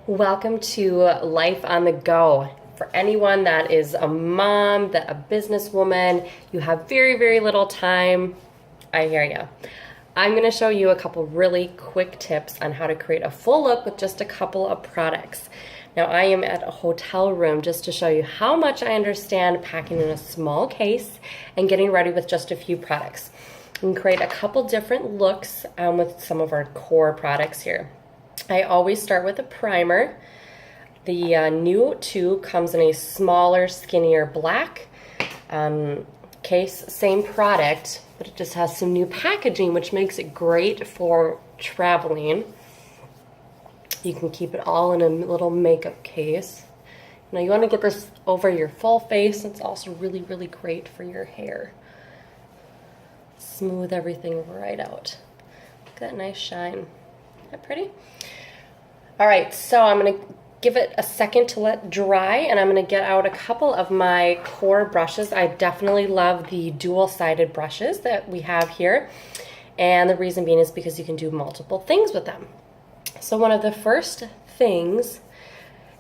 Welcome to Life on the Go. For anyone that is a mom, that a businesswoman, you have very, very little time, I hear you. I'm going to show you a couple really quick tips on how to create a full look with just a couple of products. Now I am at a hotel room just to show you how much I understand packing in a small case and getting ready with just a few products. We can create a couple different looks with some of our core products here. I always start with a primer. The new tube comes in a smaller, skinnier black case, same product, but it just has some new packaging, which makes it great for traveling. You can keep it all in a little makeup case. Now you want to get this over your full face. It's also really, really great for your hair. Smooth everything right out. Look at that nice shine. Isn't that pretty? All right, so I'm going to give it a second to let dry, and I'm going to get out a couple of my core brushes. I definitely love the dual-sided brushes that we have here, and the reason being is because you can do multiple things with them. So one of the first things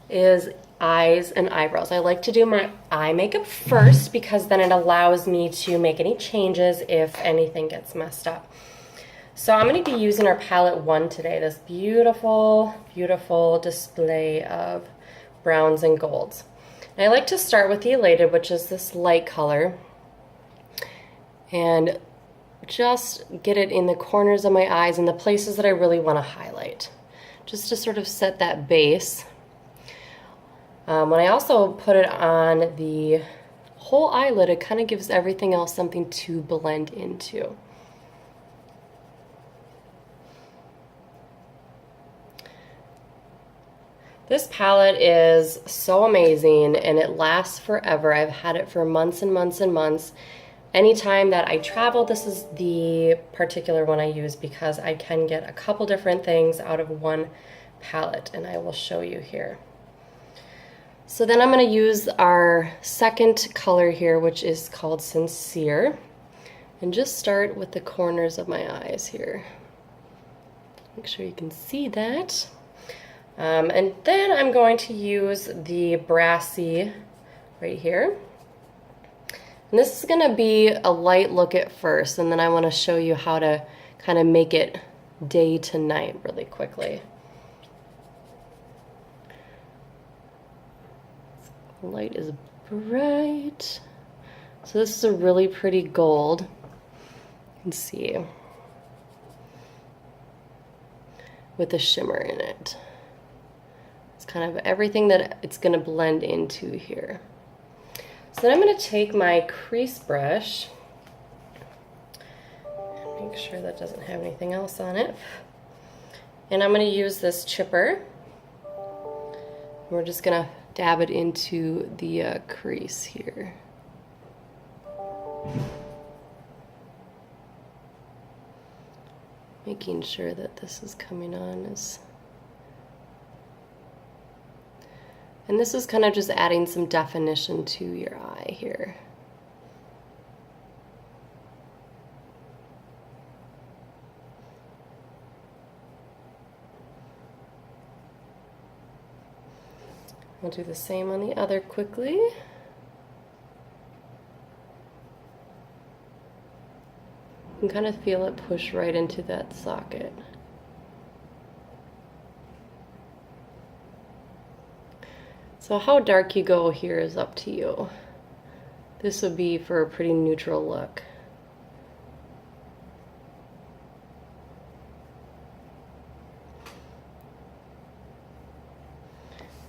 is eyes and eyebrows. I like to do my eye makeup first because then it allows me to make any changes if anything gets messed up. So I'm going to be using our palette 1 today, this beautiful, beautiful display of browns and golds. And I like to start with the Elated, which is this light color, and just get it in the corners of my eyes and the places that I really want to highlight, just to sort of set that base. When I also put it on the whole eyelid, it kind of gives everything else something to blend into. This palette is so amazing and it lasts forever. I've had it for months and months and months. Anytime that I travel, this is the particular one I use because I can get a couple different things out of one palette, and I will show you here. So then I'm going to use our second color here, which is called Sincere, and just start with the corners of my eyes here. Make sure you can see that. And then I'm going to use the Brassy right here. And this is going to be a light look at first, and then I want to show you how to kind of make it day to night really quickly. The light is bright. So this is a really pretty gold. You can see with a shimmer in it. Kind of everything that it's going to blend into here. So then I'm going to take my crease brush and make sure that doesn't have anything else on it. And I'm going to use this chipper. We're just going to dab it into the crease here. Making sure that this is coming on as... And this is kind of just adding some definition to your eye here. I'll do the same on the other quickly. You can kind of feel it push right into that socket. So how dark you go here is up to you. This would be for a pretty neutral look.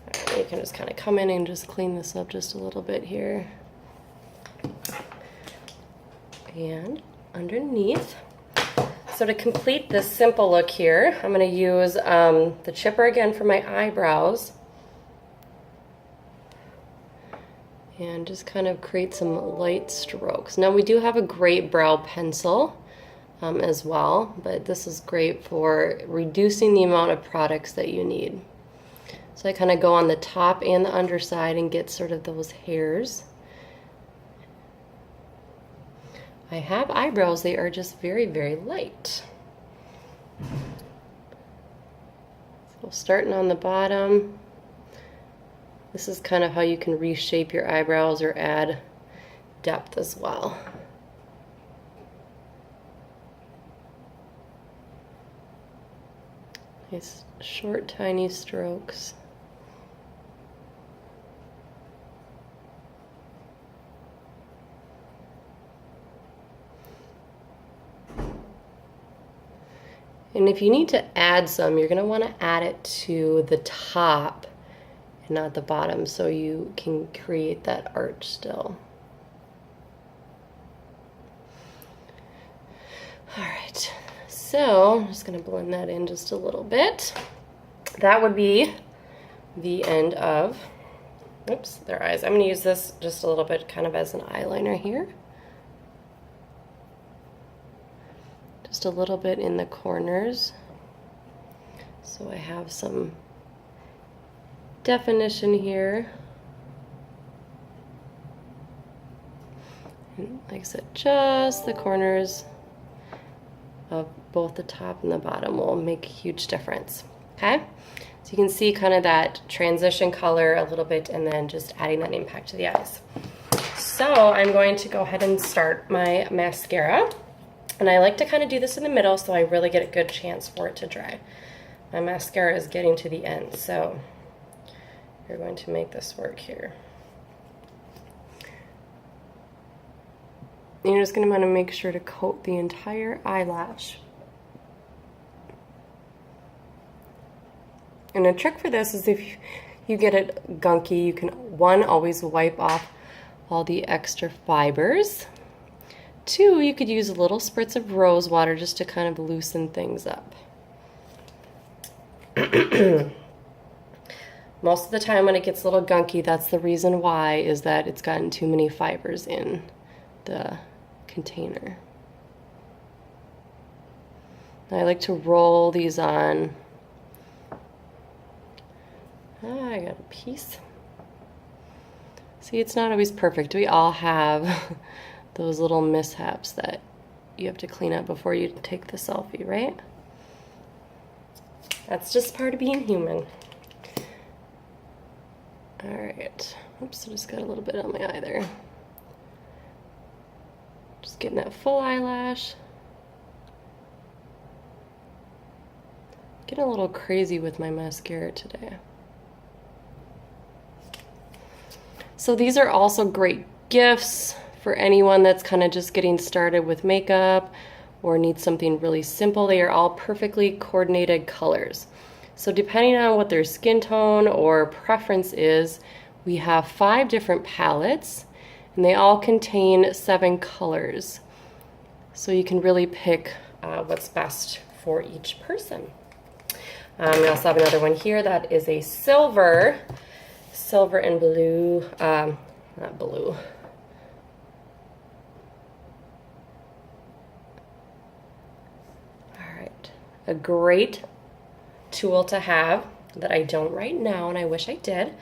Right, you can just kind of come in and just clean this up just a little bit here. And underneath. So to complete this simple look here, I'm going to use the chipper again for my eyebrows. And just kind of create some light strokes. Now we do have a great brow pencil as well, but this is great for reducing the amount of products that you need. So I kind of go on the top and the underside and get sort of those hairs. I have eyebrows, they are just very, very light. So starting on the bottom, this is kind of how you can reshape your eyebrows or add depth as well. Nice short, tiny strokes. And if you need to add some, you're going to want to add it to the top and not the bottom, so you can create that arch still. All right, so I'm just going to blend that in just a little bit. That would be the end of, oops, their eyes. I'm going to use this just a little bit kind of as an eyeliner here. Just a little bit in the corners, so I have some definition here. And like I said, just the corners of both the top and the bottom will make a huge difference. Okay, so you can see kind of that transition color a little bit, and then just adding that impact to the eyes. So I'm going to go ahead and start my mascara. And I like to kind of do this in the middle so I really get a good chance for it to dry. My mascara is getting to the end, so you're going to make this work here. And you're just going to want to make sure to coat the entire eyelash. And a trick for this is if you get it gunky, you can, one, always wipe off all the extra fibers. Two, you could use little spritz of rose water just to kind of loosen things up. Most of the time when it gets a little gunky, that's the reason why, is that it's gotten too many fibers in the container. I like to roll these on. I got a piece. See, it's not always perfect. We all have those little mishaps that you have to clean up before you take the selfie, right? That's just part of being human. All right. Oops, I just got a little bit on my eye there. Just getting that full eyelash. Getting a little crazy with my mascara today. So these are also great gifts for anyone that's kind of just getting started with makeup or needs something really simple. They are all perfectly coordinated colors. So depending on what their skin tone or preference is, we have 5 different palettes, and they all contain 7 colors. So you can really pick what's best for each person. We also have another one here that is a silver and blue, not blue. A great tool to have that I don't right now, and I wish I did,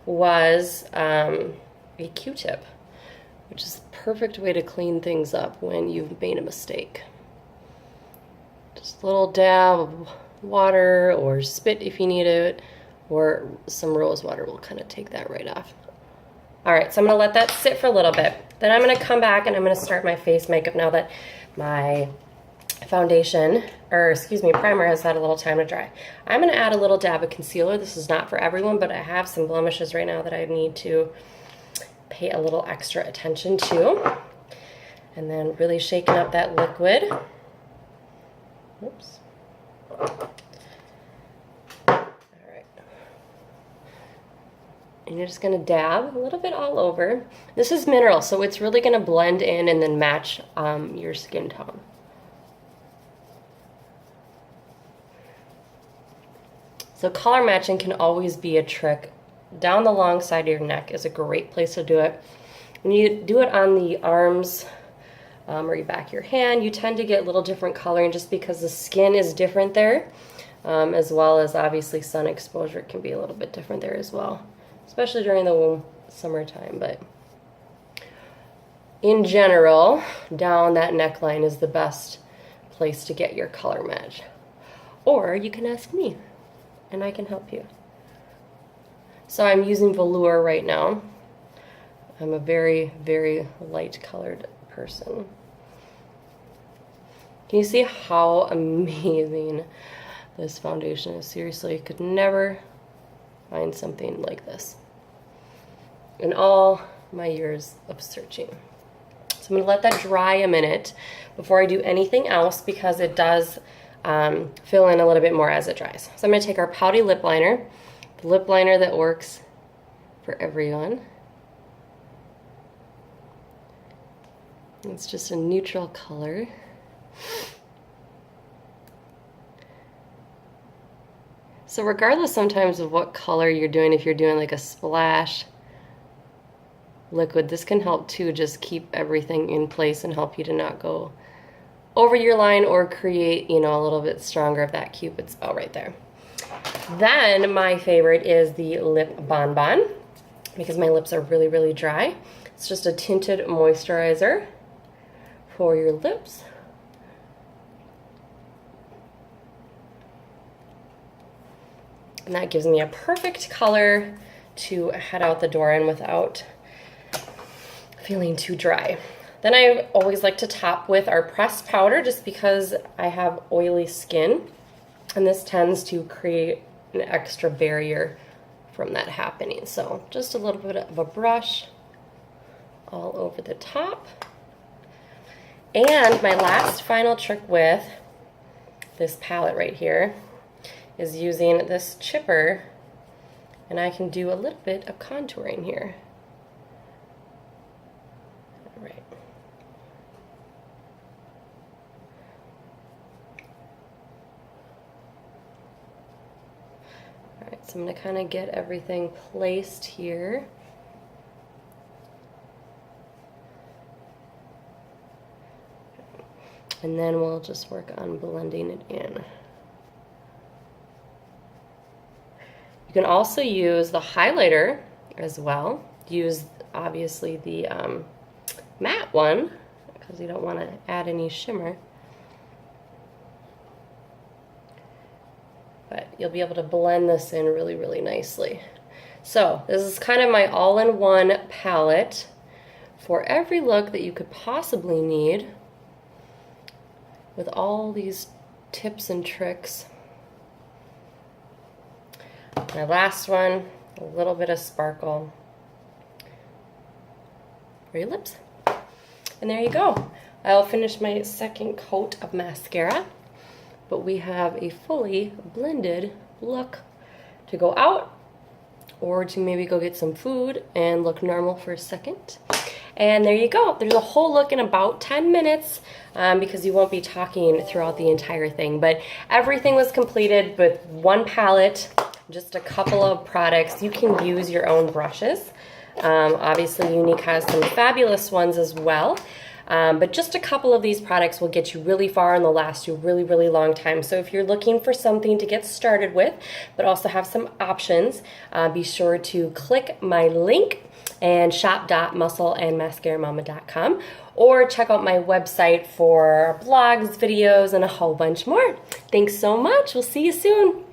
was a Q-tip, which is a perfect way to clean things up when you've made a mistake. Just a little dab of water or spit if you need it, or some rose water will kind of take that right off. All right, so I'm gonna let that sit for a little bit. Then I'm gonna come back and I'm gonna start my face makeup now that my foundation, or excuse me, primer has had a little time to dry. I'm going to add a little dab of concealer. This is not for everyone, but I have some blemishes right now that I need to pay a little extra attention to. And then really shaking up that liquid. Oops. All right. And you're just going to dab a little bit all over. This is mineral, so it's really going to blend in and then match your skin tone. So color matching can always be a trick. Down the long side of your neck is a great place to do it. When you do it on the arms or your back of your hand, you tend to get a little different coloring just because the skin is different there, as well as obviously sun exposure can be a little bit different there as well, especially during the summertime. But in general, down that neckline is the best place to get your color match. Or you can ask me. and I can help you. So I'm using velour right now. I'm a very, very light colored person. Can you see how amazing this foundation is? Seriously, I could never find something like this in all my years of searching. So I'm gonna let that dry a minute before I do anything else, because it does fill in a little bit more as it dries. So I'm gonna take our Pouty lip liner, the lip liner that works for everyone. It's just a neutral color. So regardless sometimes of what color you're doing, if you're doing like a splash liquid, this can help too, just keep everything in place and help you to not go over your line or create, you know, a little bit stronger of that Cupid's bow right there. Then my favorite is the Lip Bonbon, because my lips are really, really dry. It's just a tinted moisturizer for your lips. And that gives me a perfect color to head out the door in without feeling too dry. Then I always like to top with our pressed powder, just because I have oily skin, and this tends to create an extra barrier from that happening. So just a little bit of a brush all over the top. And my last final trick with this palette right here is using this chipper, and I can do a little bit of contouring here. All right. All right, so I'm gonna kind of get everything placed here. And then we'll just work on blending it in. You can also use the highlighter as well. Use obviously the matte one, because you don't want to add any shimmer. But you'll be able to blend this in really, really nicely. So this is kind of my all-in-one palette for every look that you could possibly need, with all these tips and tricks. My last one, a little bit of sparkle for your lips. And there you go. I'll finish my second coat of mascara, but we have a fully blended look to go out, or to maybe go get some food and look normal for a second. And there you go. There's a whole look in about 10 minutes because you won't be talking throughout the entire thing. But everything was completed with one palette, just a couple of products. You can use your own brushes. Obviously, Younique has some fabulous ones as well. But just a couple of these products will get you really far and they'll last you a really, really long time. So if you're looking for something to get started with, but also have some options, be sure to click my link and shop.muscleandmascaramama.com, or check out my website for blogs, videos, and a whole bunch more. Thanks so much. We'll see you soon.